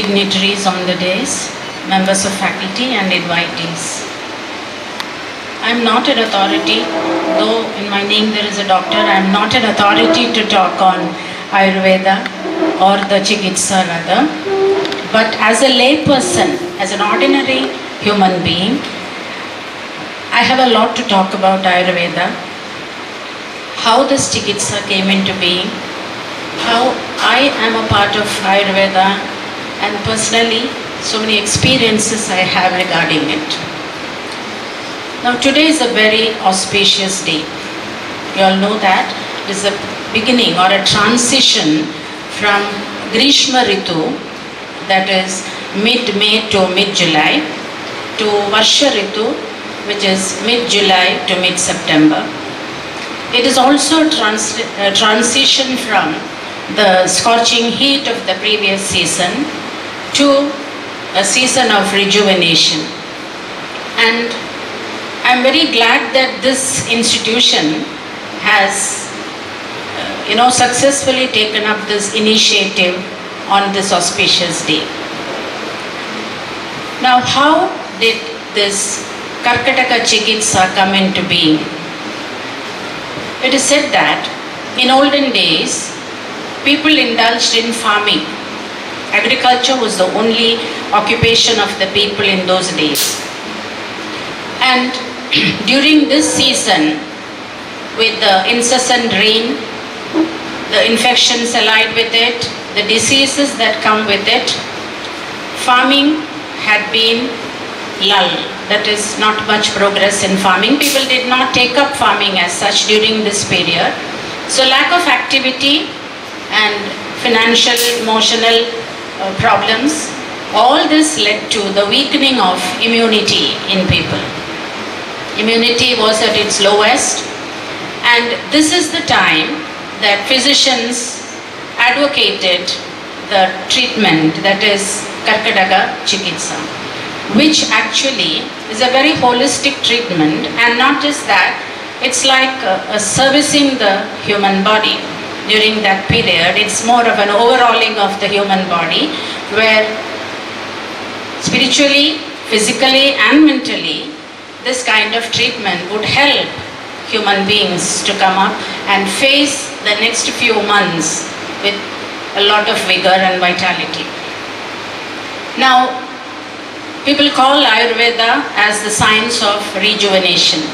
dignitaries on the dais, members of faculty and invitees. I am not an authority, though in my name there is a doctor, I am not an authority to talk on Ayurveda or the Chikitsa rather. But as a layperson, as an ordinary human being, I have a lot to talk about Ayurveda, how this Chikitsa came into being, how I am a part of Ayurveda, and personally so many experiences I have regarding it. Now today is a very auspicious day. You all know that it is a beginning or a transition from Grishma Ritu, that is mid-May to mid-July, to Varsha Ritu, which is mid-July to mid-September. It is also a transition from the scorching heat of the previous season to a season of rejuvenation. And I'm very glad that this institution has successfully taken up this initiative on this auspicious day. Now, how did this Karkataka Chikitsa come into being? It is said that in olden days, people indulged in farming. Agriculture was the only occupation of the people in those days. And during this season, with the incessant rain, the infections allied with it, the diseases that come with it, farming had been lulled. That is, not much progress in farming. People did not take up farming as such during this period. So lack of activity and financial, emotional problems, all this led to the weakening of immunity in people. Immunity was at its lowest, and this is the time that physicians advocated the treatment, that is Karkataka Chikitsa, which actually is a very holistic treatment, and not just that, it's like servicing the human body. During that period, it's more of an overhauling of the human body, where spiritually, physically and mentally, this kind of treatment would help human beings to come up and face the next few months with a lot of vigor and vitality. Now, people call Ayurveda as the science of rejuvenation.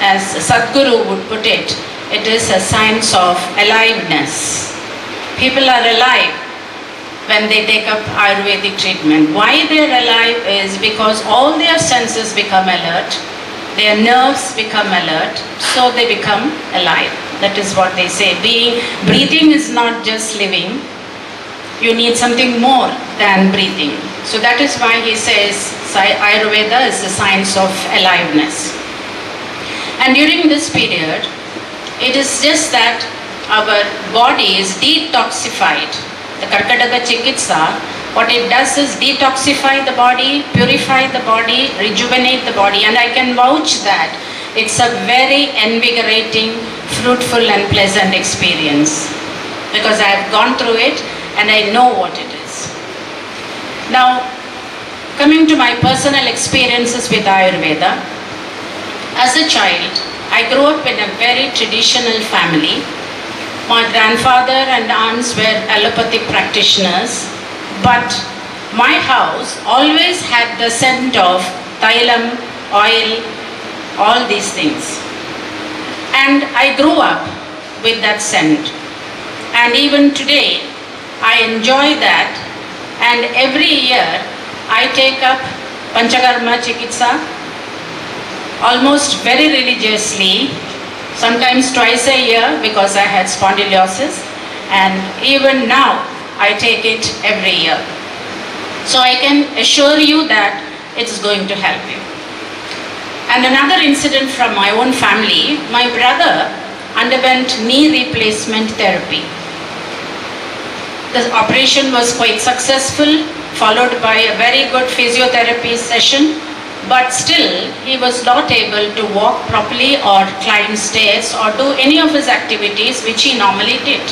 As Sadhguru would put it, it is a science of aliveness. People are alive when they take up Ayurvedic treatment. Why they are alive is because all their senses become alert, their nerves become alert, so they become alive. That is what they say. Breathing is not just living. You need something more than breathing. So that is why he says Ayurveda is the science of aliveness. And during this period, it is just that our body is detoxified. The Karkataka Chikitsa, what it does is detoxify the body, purify the body, rejuvenate the body, and I can vouch that it's a very invigorating, fruitful and pleasant experience, because I have gone through it and I know what it is. Now, coming to my personal experiences with Ayurveda, as a child, I grew up in a very traditional family. My grandfather and aunts were allopathic practitioners, but my house always had the scent of thailam, oil, all these things. And I grew up with that scent. And even today, I enjoy that. And every year, I take up Panchakarma Chikitsa, almost very religiously, sometimes twice a year because I had spondylosis, and even now I take it every year. So I can assure you that it's going to help you. And another incident from my own family, my brother underwent knee replacement therapy. The operation was quite successful, followed by a very good physiotherapy session. But still, he was not able to walk properly or climb stairs or do any of his activities which he normally did.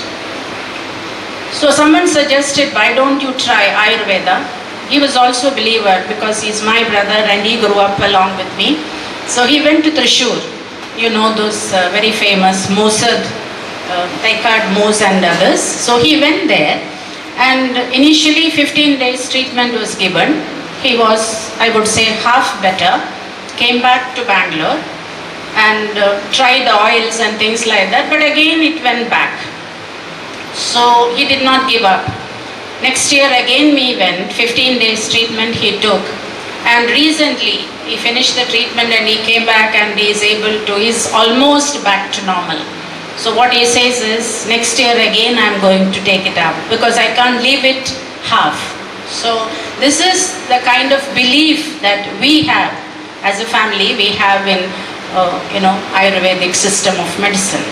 So someone suggested, why don't you try Ayurveda? He was also a believer because he's my brother and he grew up along with me. So he went to Thrissur. You know those very famous Mosad, Taikad Mose and others. So he went there and initially 15 days treatment was given. He was, I would say, half better. Came back to Bangalore and tried oils and things like that, but again it went back. So he did not give up. Next year again we went, 15 days treatment he took, and recently he finished the treatment and he came back and he is able to, he's almost back to normal. So what he says is, next year again I am going to take it up because I can't leave it half. So this is the kind of belief that we have as a family, we have in Ayurvedic system of medicine.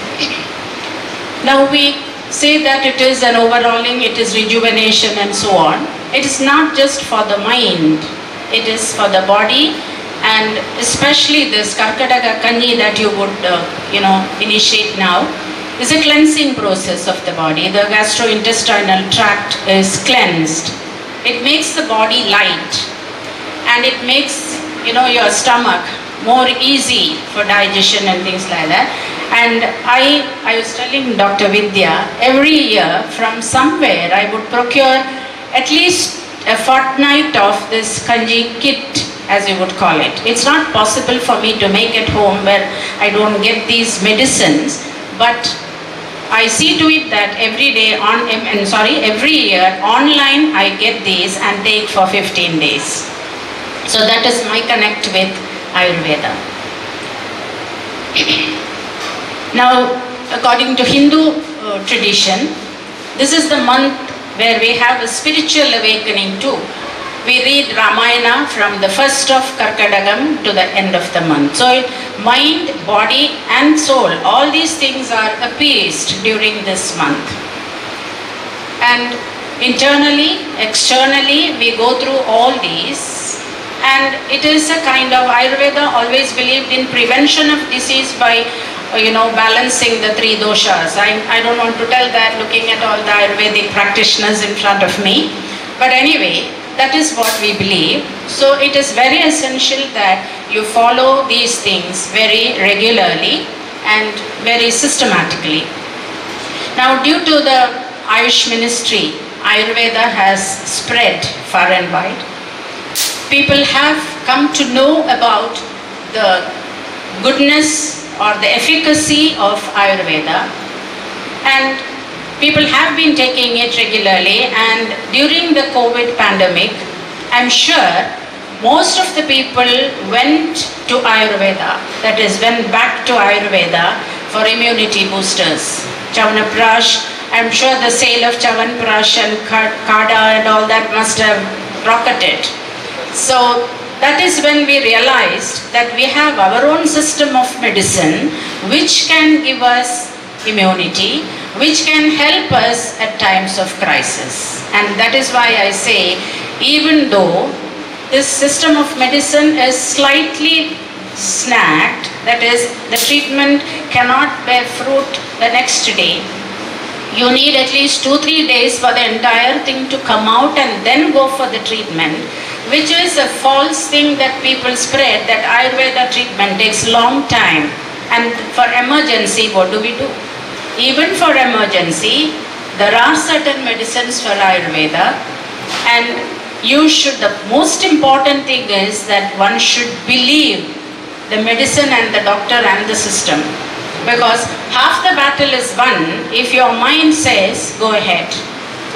Now we say that it is an overhauling, it is rejuvenation and so on. It is not just for the mind, it is for the body, and especially this Karkadaga Kanji that you would initiate now is a cleansing process of the body. The gastrointestinal tract is cleansed. It makes the body light and it makes your stomach more easy for digestion and things like that. And I was telling Dr. Vidya, every year from somewhere I would procure at least a fortnight of this kanji kit, as you would call it. It's not possible for me to make at home where I don't get these medicines, but I see to it that every year online I get these and take for 15 days. So that is my connect with Ayurveda. Now, according to Hindu tradition, this is the month where we have a spiritual awakening too. We read Ramayana from the first of Karkadagam to the end of the month. So mind, body and soul, all these things are appeased during this month. And internally, externally, we go through all these. And it is a kind of, Ayurveda always believed in prevention of disease by balancing the three doshas. I don't want to tell that looking at all the Ayurvedic practitioners in front of me. But anyway, that is what we believe. So it is very essential that you follow these things very regularly and very systematically. Now, due to the Ayush ministry, Ayurveda has spread far and wide. People have come to know about the goodness or the efficacy of Ayurveda, and people have been taking it regularly. And during the COVID pandemic, I'm sure most of the people went to Ayurveda, that is, went back to Ayurveda for immunity boosters. Chyawanprash, I'm sure the sale of Chyawanprash and Kada and all that must have rocketed. So that is when we realized that we have our own system of medicine which can give us immunity, which can help us at times of crisis. And that is why I say, even though this system of medicine is slightly snagged, that is, the treatment cannot bear fruit the next day, you need at least 2-3 days for the entire thing to come out and then go for the treatment, which is a false thing that people spread, that Ayurveda treatment takes long time. And for emergency, what do? Even for emergency, there are certain medicines for Ayurveda, and the most important thing is that one should believe the medicine and the doctor and the system. Because half the battle is won if your mind says, go ahead.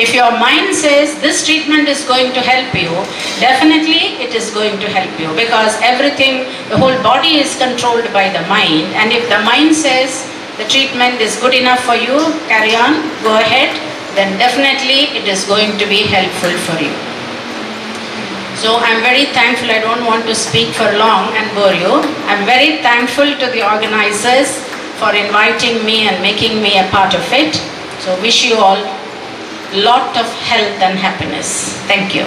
If your mind says this treatment is going to help you, definitely it is going to help you, because everything, the whole body is controlled by the mind. And if the mind says the treatment is good enough for you, carry on, go ahead, then definitely it is going to be helpful for you. So I'm very thankful. I don't want to speak for long and bore you. I'm very thankful to the organizers for inviting me and making me a part of it. So wish you all lot of health and happiness. Thank you.